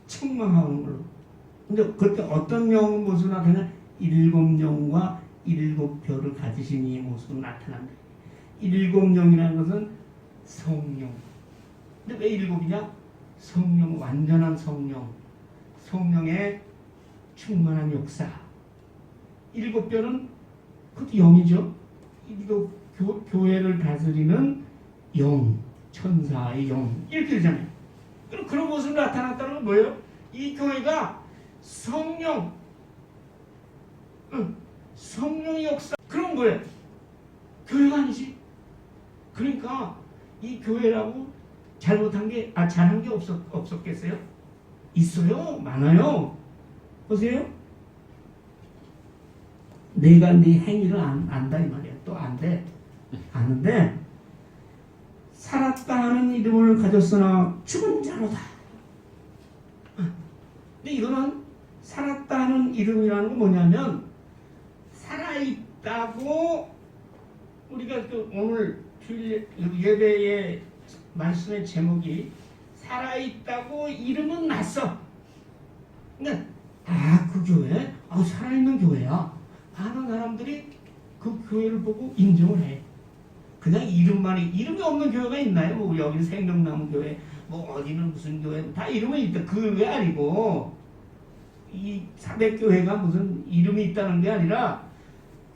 책망하는 걸로. 근데 그때 어떤 영의 모습이 나타나냐? 7영과 7별을 가지신 이 모습으로 나타난다. 7영이라는 것은 성령. 근데 왜 7이냐? 성령, 완전한 성령. 성령의 충만한 역사. 7별은 그것도 영이죠. 이거 교회를 다스리는 영, 천사의 영. 이렇게 되잖아요. 그럼 그런 모습으로 나타났다는 건 뭐예요? 이 교회가 성령의 역사. 그런 거예요. 교회가 아니지. 그러니까 이 교회라고 잘한 게 없었겠어요? 있어요. 많아요. 보세요. 내가 네 행위를 안다 이 말이야. 또 안 돼. 아는데 살았다 하는 이름을 가졌으나 죽은 자로다. 근데 이거는 살았다 하는 이름이라는 건 뭐냐면 살아있다고 우리가 그 오늘 주일 예배의 말씀의 제목이 살아있다고 이름은 났어. 근데 그 교회 살아있는 교회야. 많은 사람들이 그 교회를 보고 인정을 해. 그냥 이름이 없는 교회가 있나요? 뭐 여기 생명나무 교회, 뭐 어디는 무슨 교회, 다 이름이 있다. 그게 아니고 이 사백교회가 무슨 이름이 있다는 게 아니라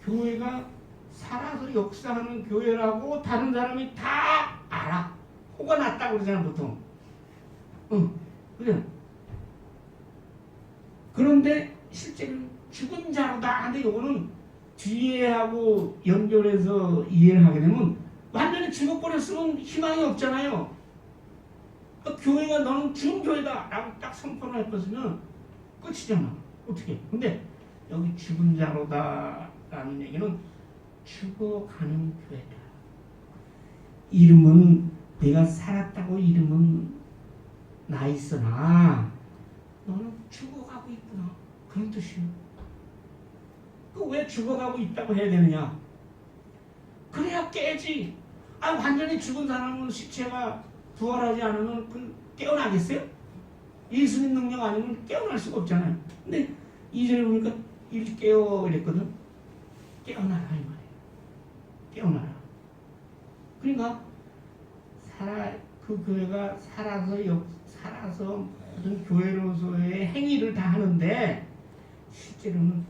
교회가 살아서 역사하는 교회라고 다른 사람이 다 알아. 호가 났다고 그러잖아 보통. 그래. 그런데 실제로 죽은 자로다 하는데 이거는 뒤에 하고 연결해서 이해를 하게 되면 완전히 죽어버렸으면 희망이 없잖아요. 교회가 너는 죽은 교회다 라고 딱 선포를 할 것이면 끝이잖아. 어떻게? 근데 여기 죽은 자로다 라는 얘기는 죽어가는 교회다. 이름은 내가 살았다고 이름은 나 있으나 너는 죽어가고 있구나. 그런 뜻이에요. 왜 죽어가고 있다고 해야 되느냐? 그래야 깨지. 완전히 죽은 사람은 시체가 부활하지 않으면 깨어나겠어요? 예수님 능력 아니면 깨어날 수가 없잖아요. 근데 2절에 보니까 일깨어 이랬거든. 깨어나라 이 말이에요. 깨어나라. 그러니까 그 교회가 살아서 모든 교회로서의 행위를 다 하는데 실제로는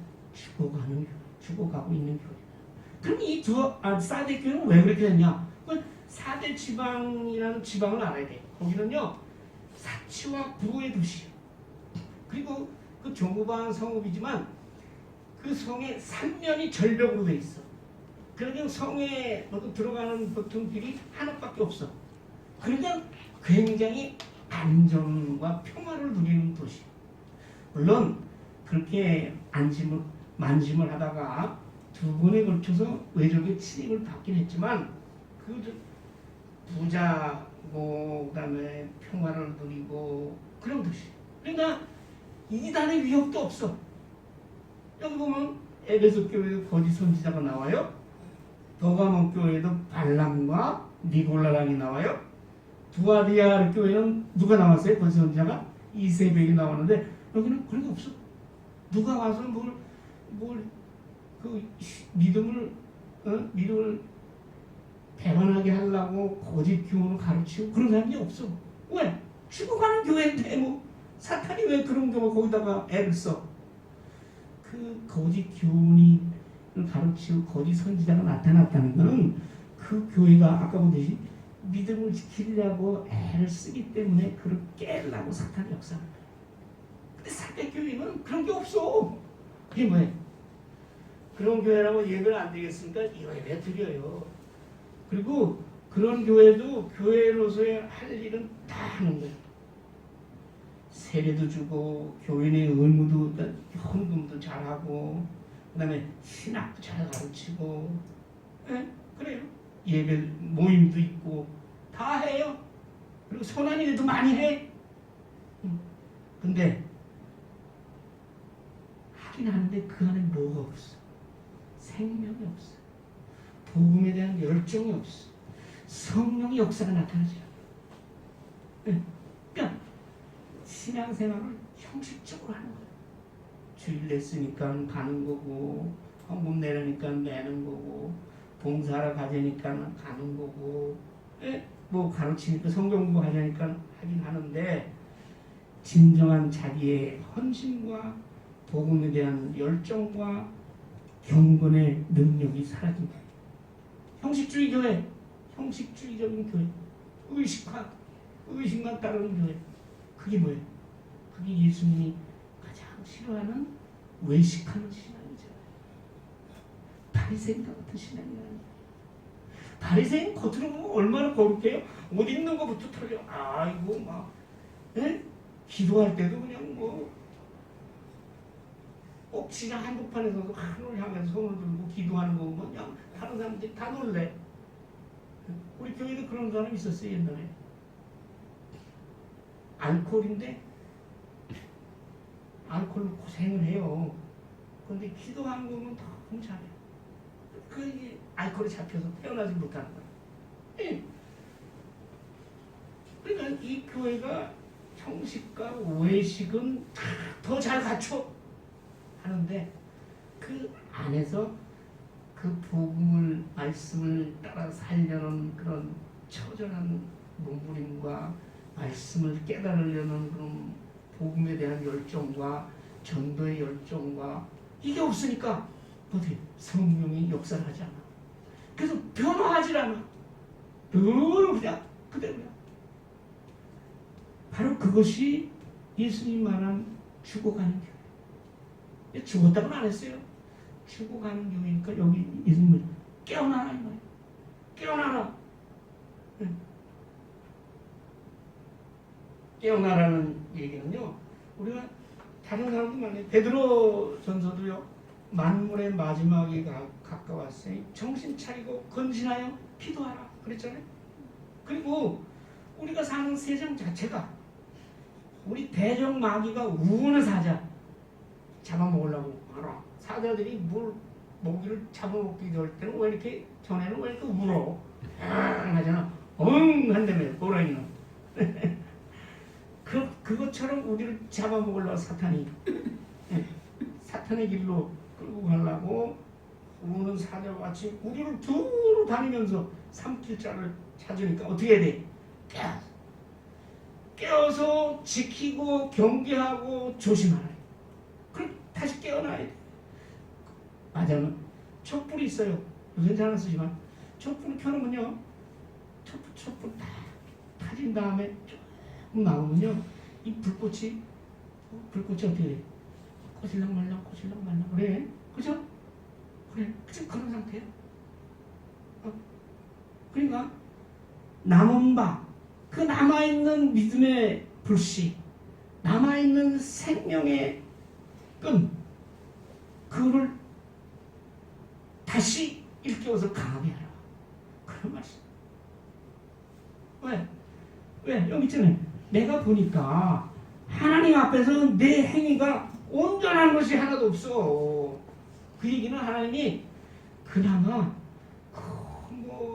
죽어가고 있는 교회. 그럼 이 사대 교회는 왜 그렇게 됐냐? 사대 지방이라는 지방을 알아야 돼. 거기는요 사치와 부의 도시예요. 그리고 그 조그마한 성읍이지만 그 성의 3면이 절벽으로 돼 있어. 그러니까 성에 들어가는 보통 길이 하나밖에 없어. 그러니까 굉장히 안정과 평화를 누리는 도시. 물론 그렇게 만짐을 하다가 두 번에 걸쳐서 외적의 침입을 받긴 했지만 그 부자고 그다음에 평화를 누리고 그런 도시. 그러니까 이단의 위협도 없어. 여기 보면 에베소 교회도 거짓 선지자가 나와요. 더가몬 교회도 발람과 니골라랑이 나와요. 두아디아 교회는 누가 나왔어요? 거짓 선지자가 이세벨이 나왔는데 여기는 그런 게 없어. 누가 와서 믿음을 배반하게 하려고 거짓 교훈을 가르치고 그런 사람이 없어. 왜? 죽어가는 교회인데 사탄이 왜 그런 경우 거기다가 애를 써? 그 거짓 교훈을 가르치고 거짓 선지자가 나타났다는 것은 그 교회가 아까 보듯이 믿음을 지키려고 애를 쓰기 때문에 그를 깨려고 사탄이 역사하는 거야. 근데 사대교회는 그런 게 없어. 그게 뭐예요? 그런 교회라고 예배를 안 드리겠습니까? 이 예배 드려요. 그리고 그런 교회도 교회로서의 할 일은 다 하는 거예요. 세례도 주고 교인의 의무도 헌금도 잘하고 그다음에 신학도 잘 가르치고 그래요. 예배 모임도 있고 다 해요. 그리고 선한 일도 많이 해. 근데 하긴 하는데 그 안에 뭐가 없어. 생명이 없어. 복음에 대한 열정이 없어. 성령의 역사가 나타나지 않아. 그러니까 신앙생활을 형식적으로 하는 거예요. 주일 냈으니까 가는 거고 헌금 내려니까 내는 거고 봉사하러 가자니까 가는 거고 뭐 가르치니까 성경 공부하자니까 하긴 하는데 진정한 자기의 헌신과 복음에 대한 열정과 경건의 능력이 사라진 거예요. 형식주의 교회, 형식주의적인 교회, 의식만 따르는 교회. 그게 뭐예요? 그게 예수님이 가장 싫어하는 외식하는 신앙이죠. 바리새인과 같은 신앙이 아니에요. 바리새인 겉으로 보면 얼마나 거룩해요? 옷 입는 것부터 털려. 아이고 막 기도할 때도 그냥 꼭 지나 한복판에서도 하늘을 향해서 손을 들고 기도하는 거 보면 그냥 다른 사람들이 다 놀래. 우리 교회도 그런 사람이 있었어요 옛날에. 알코올인데 알코올로 고생을 해요. 그런데 기도하는 거 보면 너무 잘해요. 그 알코올에 잡혀서 태어나지 못하는 거예요. 예. 그러니까 이 교회가 형식과 외식은 다 더 잘 갖춰 하는데 그 안에서 그 복음을 말씀을 따라 살려는 그런 처절한 몸부림과 말씀을 깨달으려는 그런 복음에 대한 열정과 전도의 열정과 이게 없으니까 어떻게 성령이 역사를 하지 않아. 그래서 변화하지 않아. 늘 그냥 그대로야. 바로 그것이 예수님 말한 죽어가는 교회. 죽었다고는 안 했어요. 죽어가는 교회니까 여기 예수님을 깨어나라 이 말이에요. 깨어나라. 깨어나라는 얘기는요. 우리가 다른 사람도 많아요. 베드로 전서도요. 만물의 마지막이 가까웠으니 정신 차리고 건진하여 기도하라 그랬잖아요. 그리고 우리가 사는 세상 자체가 우리 대적 마귀가 우는 사자 잡아먹으려고 하라. 사자들이 뭘 먹이를 잡아먹기 될 때는 왜 이렇게 전에는 왜 이렇게 울어? 하잖아. 한다며 호랑이는. 그것처럼 우리를 잡아먹으려고 사탄의 길로 끌고 가려고 우는 사자와 같이 우리를 두루 다니면서 삼킬자를 찾으니까 어떻게 해야 돼? 깨어서 지키고 경계하고 조심하라. 그럼 다시 깨어나야 돼. 맞아요. 촛불이 있어요. 요새 잘 안 쓰지만 촛불 켜놓으면요. 촛불 다 타진 다음에 조금 나오면요. 이 불꽃이 어떻게 돼? 꺼질랑 말랑 그래. 그죠? 그래. 그런 상태예요. 그러니까 남은 바 그 남아있는 믿음의 불씨, 남아있는 생명의 끈, 그거를 다시 일깨워서 강하게 하라. 그런 말씀. 왜? 여기 있잖아요. 내가 보니까 하나님 앞에서 내 행위가 온전한 것이 하나도 없어. 그 얘기는 하나님이 그나마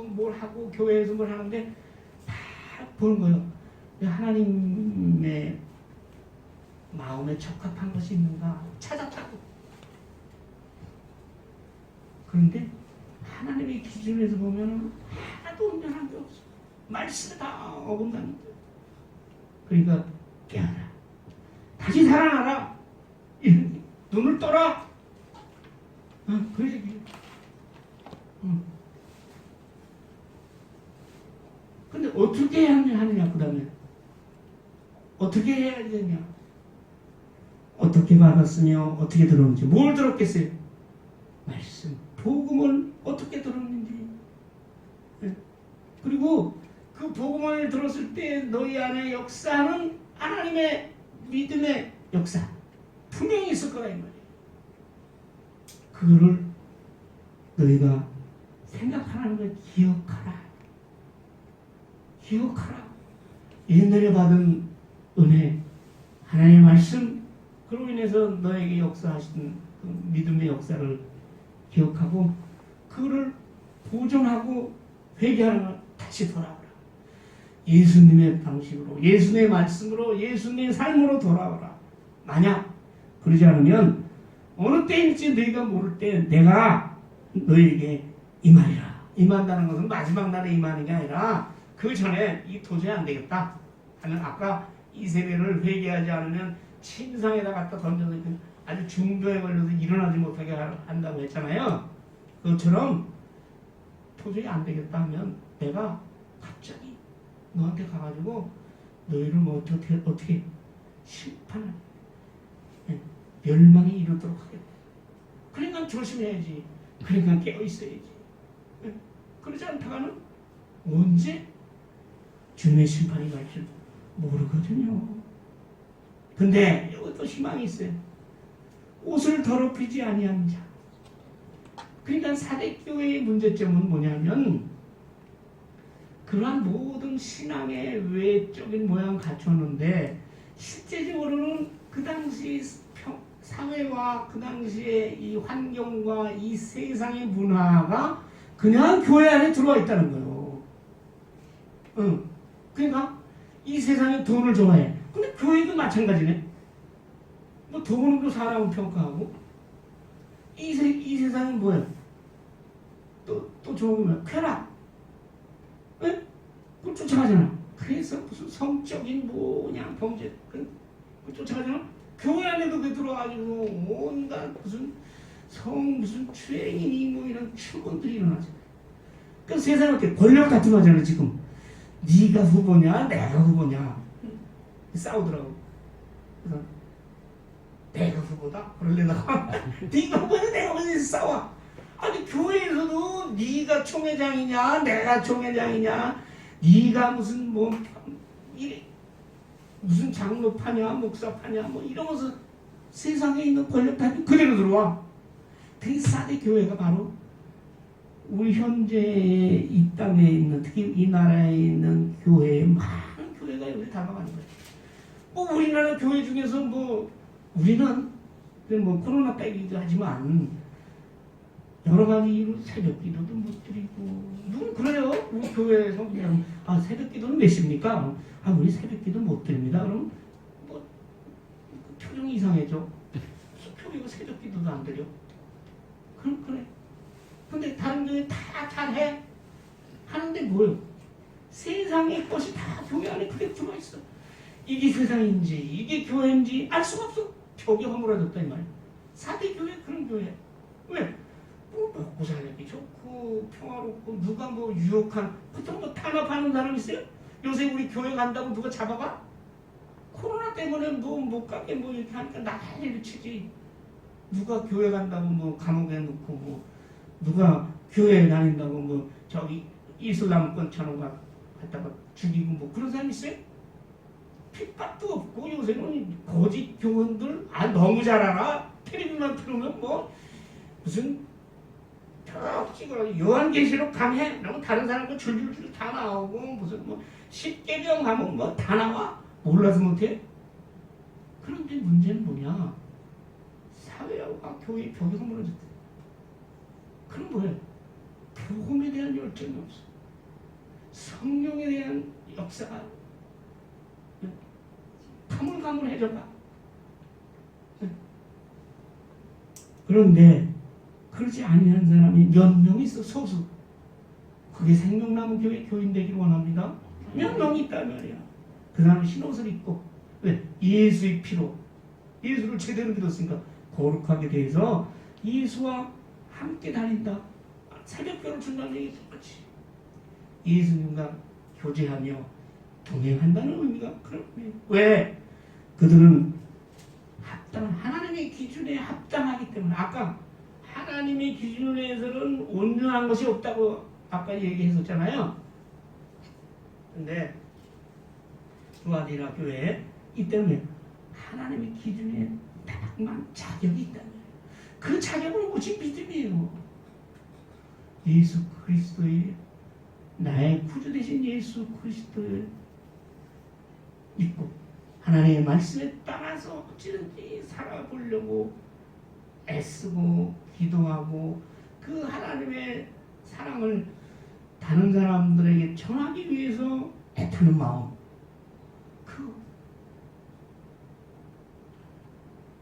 뭘 하고 교회에서 뭘 하는데 다 보는 거예요. 하나님의 마음에 적합한 것이 있는가 찾았다고. 그런데 하나님의 기준에서 보면 하나도 온전한 게 없어. 말씀에 다 어긋나는 거예요. 그러니까 깨어나. 다시 살아나라. 눈을 떠라. 그 얘기예요. 근데 어떻게 하느냐 그 다음에 어떻게 해야 되냐, 어떻게 받았으며 어떻게 들었는지. 뭘 들었겠어요? 말씀, 복음을 어떻게 들었는지. 그리고 그 복음을 들었을 때 너희 안에 역사하는 하나님의 믿음의 역사 분명히 있을 거라 이 말이에요. 그거를 너희가 생각하라는 걸 기억하라. 옛날에 받은 은혜, 하나님의 말씀, 그로 인해서 너에게 역사하신 그 믿음의 역사를 기억하고 그거를 보존하고 회개하는 걸 다시 돌아오라. 예수님의 방식으로, 예수님의 말씀으로, 예수님의 삶으로 돌아오라. 만약 그러지 않으면 어느 때일지 너희가 모를 때 내가 너희에게 임하리라. 임한다는 것은 마지막 날에 임하는 게 아니라 그 전에 이 도저히 안 되겠다 하는, 아까 이 세례를 회개하지 않으면 침상에다 갖다 던져서 아주 중병에 걸려서 일어나지 못하게 한다고 했잖아요. 그것처럼 도저히 안 되겠다 하면 내가 갑자기 너한테 가가지고 너희를 뭐 어떻게 심판을, 멸망에 이르도록 하겠다. 그러니까 조심해야지. 그러니까 깨어있어야지. 그러지 않다가는 언제 주님의 심판이 갈 줄 모르거든요. 근데 이것도 희망이 있어요. 옷을 더럽히지 아니한 자. 그러니까 사대교회의 문제점은 뭐냐면 그러한 모든 신앙의 외적인 모양을 갖췄는데 실제적으로는 그 당시 사회와 그 당시의 이 환경과 이 세상의 문화가 그냥 교회 안에 들어와 있다는 거예요. 응. 그러니까 이 세상에 돈을 좋아해. 근데 교회도 마찬가지네. 뭐 돈으로 사람을 평가하고 이 세상은 뭐예요? 또 좋은 거야. 쾌락. 응? 그걸 쫓아가잖아. 그래서 무슨 성적인 뭐냐 범죄 그걸 쫓아가잖아. 교회 안에도 그 들어가지고 온갖 무슨 추행이니 뭐 이런 추문들이 일어나잖아. 그 세상은 어떻게 권력 다툼하잖아 지금. 네가 후보냐 내가 후보냐 싸우더라고. 그래서 내가 후보다 그러려다가 네가 후보냐 내가 후보냐 싸워. 아니 교회에서도 네가 총회장이냐 내가 총회장이냐 네가 무슨 무슨 장로파냐 목사파냐 뭐 이러면서 세상에 있는 권력 다 그대로 들어와. 그 사대 교회가 바로 우리 현재 이 땅에 있는 특히 이 나라에 있는 교회의 많은 교회가 여기 다가가는 거예요. 뭐 우리나라 교회 중에서 뭐 우리는 뭐 코로나 빼기도 하지만 여러 가지 이유로 새벽 기도도 못 드리고 누군 그래요. 우리 교회 성도들은 새벽 기도는 몇 시입니까? 우리 새벽 기도 못 드립니다. 그럼 뭐 표정이 이상해져. 수표이고 새벽 기도도 안 드려. 그럼 그래. 근데 다른 교회 다 잘해. 하는데 뭐요? 세상의 것이 다 교회 안에 그게 들어있어. 이게 세상인지 이게 교회인지 알 수가 없어. 벽이 허물어졌다 이 말이야. 사대 교회 그런 교회. 왜? 뭐 먹고 살기 좋고 평화롭고 누가 뭐 유혹한 보통 뭐 탄압하는 사람 있어요? 요새 우리 교회 간다고 누가 잡아가? 코로나 때문에 뭐 못 가게 뭐 이렇게 하니까 난리를 치지. 누가 교회 간다고 뭐 감옥에 넣고 뭐 누가 교회 다닌다고 뭐 저기 이슬람권처럼 갖다가 죽이고 뭐 그런 사람 있어요? 핍박도 없고 요새는 거짓 교원들 너무 잘 알아. 텔레비만 틀으면 뭐 무슨 찍어 요한계시록 강해 라고 다른 사람도 줄줄줄 다 나오고 무슨 뭐 십계명 하면 뭐 다 나와. 몰라서 못해. 그런데 문제는 뭐냐? 사회와 교회의 벽이 허물어졌대. 그럼 뭐예요? 복음에 대한 열정이 없어. 성령에 대한 역사가 가물가물해져가. 그런데 그렇지 아니한 사람이 몇 명 있어. 소수. 그게 생명나무 교회 교인 되기를 원합니다. 몇 명 있단 말이야. 그 사람은 흰옷을 입고 왜? 예수의 피로 예수를 제대로 믿었으니까 거룩하게 돼서 예수와 함께 다닌다. 새벽별을 준다는 얘기 똑같이 예수님과 교제하며 동행한다는 의미가 그런 거예요. 왜? 그들은 하나님의 기준에 합당하기 때문에. 아까 하나님의 기준에서는 온전한 것이 없다고 아까 얘기했었잖아요. 근데 주아디라 교회 이 때문에 하나님의 기준에 딱만 자격이 있다는 거예요. 그 자격은 오직 믿음이에요. 예수 그리스도의 나의 구주 되신 예수 그리스도를 믿고 하나님의 말씀에 따라서 어찌든지 살아보려고 애쓰고 기도하고 그 하나님의 사랑을 다른 사람들에게 전하기 위해서 애타는 마음,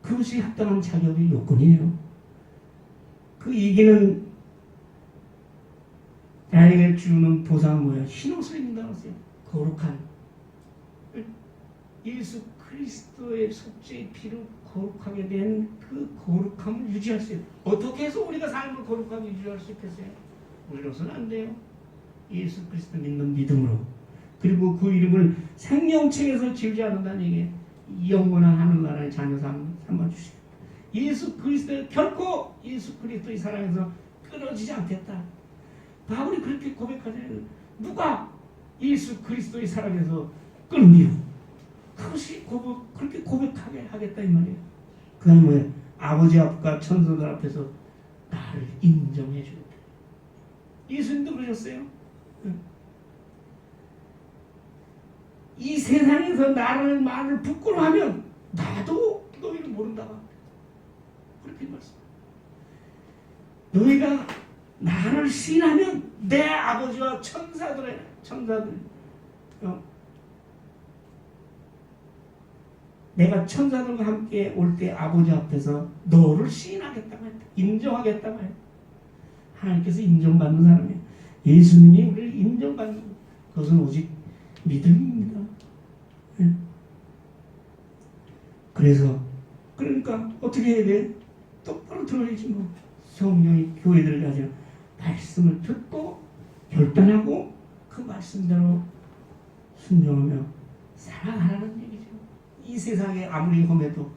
그것이 합당한 자격의 요건이에요. 그 이기는 자에게 주는 보상은 뭐예요? 흰옷을 입는다고 했어요. 거룩한 예수 그리스도의 속죄의 피로 거룩하게 된 그 거룩함을 유지할 수 있어요. 어떻게 해서 우리가 삶을 거룩하게 유지할 수 있겠어요? 우리로서는 안 돼요. 예수 그리스도 믿는 믿음으로. 그리고 그 이름을 생명책에서 지우지 않는다는 얘기예요. 영원한 하늘나라의 자녀 삼아주시고 예수 그리스도 결코 예수 그리스도의 사랑에서 끊어지지 않겠다. 바울이 그렇게 고백하잖아요. 누가 예수 그리스도의 사랑에서 끊기요? 그것이 그렇게 고백하게 하겠다 이 말이에요. 그건 뭐예요? 아버지 앞과 천사들 앞에서 나를 인정해 주겠다. 예수님도 그러셨어요. 이 세상에서 나를 말을 부끄러워하면 나도 너희를 모른다. 그렇게 말씀. 너희가 나를 시인하면 내 아버지와 천사들 내가 천사들과 함께 올 때 아버지 앞에서 너를 시인하겠다고 했다. 인정하겠다고 했다. 하나님께서 인정받는 사람이에요. 예수님이 우리를 인정받는 그것은 오직 믿음입니다. 그래서 그러니까 어떻게 해야 돼? 똑바로 들어야지 뭐. 성령이 교회들을 가지고 말씀을 듣고 결단하고 그 말씀대로 순종하며 살아가라는 얘기죠. 이 세상에 아무리 험해도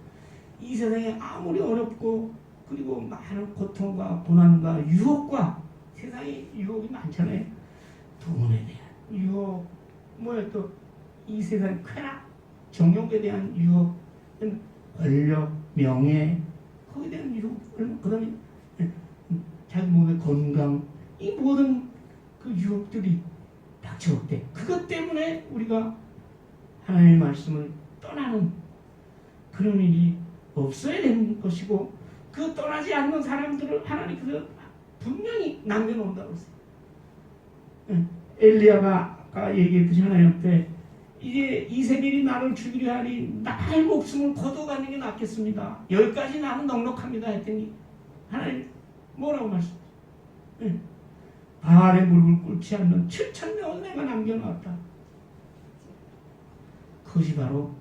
이 세상에 아무리 어렵고 그리고 많은 고통과 고난과 유혹과 세상에 유혹이 많잖아요. 돈에 대한 유혹, 뭐야 또 이 세상 쾌락, 정욕에 대한 유혹, 권력, 명예, 거기에 대한 유혹, 그 다음에 자기 몸의 건강, 이 모든 그 유혹들이 닥쳐올 때 그것 때문에 우리가 하나님의 말씀을 떠나는 그런 일이 없어야 되는 것이고 그 떠나지 않는 사람들을 하나님께서 분명히 남겨놓는다고 했어요. 엘리야가 아까 얘기했듯이 하나님 앞에 이제 이세벨이 나를 죽이려 하니 나의 목숨을 거둬가는 게 낫겠습니다. 여기까지 나는 넉넉합니다 했더니 하나님 뭐라고 말씀하세요? 바알의 무릎을 꿇지 않는 7,000명을 내가 남겨놨다. 그것이 바로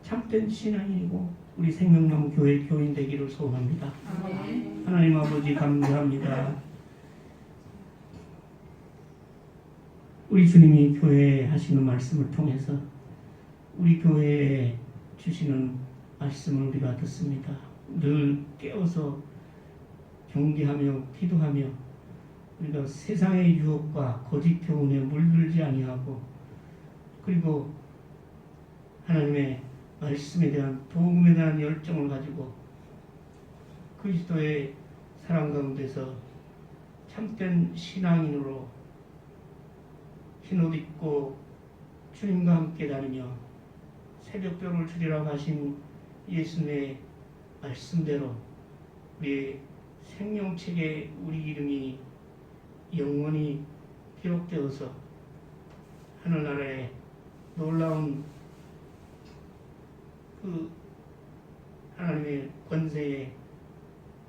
참된 신앙이고 우리 생명나무 교회 교인 되기를 소원합니다. 하나님 아버지 감사합니다. 우리 주님이 교회에 하시는 말씀을 통해서 우리 교회에 주시는 말씀을 우리가 듣습니다. 늘 깨어서 경계하며 기도하며 우리가 세상의 유혹과 거짓 교훈에 물들지 아니하고 그리고 하나님의 말씀에 대한 복음에 대한 열정을 가지고 그리스도의 사랑 가운데서 참된 신앙인으로 흰옷 입고 주님과 함께 다니며 새벽별을 주리라고 하신 예수님의 말씀대로 우리의 생명책에 우리 이름이 영원히 기록되어서 하늘나라의 놀라운 그 하나님의 권세에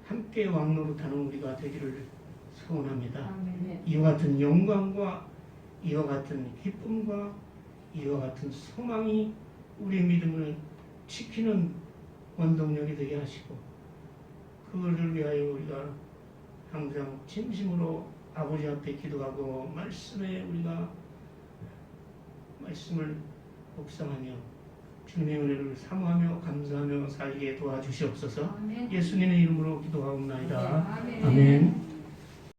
함께 왕노릇하는 우리가 되기를 소원합니다. 아멘. 이와 같은 영광과 이와 같은 기쁨과 이와 같은 소망이 우리의 믿음을 지키는 원동력이 되게 하시고 그것을 위하여 우리가 항상 진심으로 아버지 앞에 기도하고 말씀에 우리가 말씀을 묵상하며 주님의 은혜를 사모하며 감사하며 살게 도와주시옵소서. 아멘. 예수님의 이름으로 기도하옵나이다. 아멘. 아멘.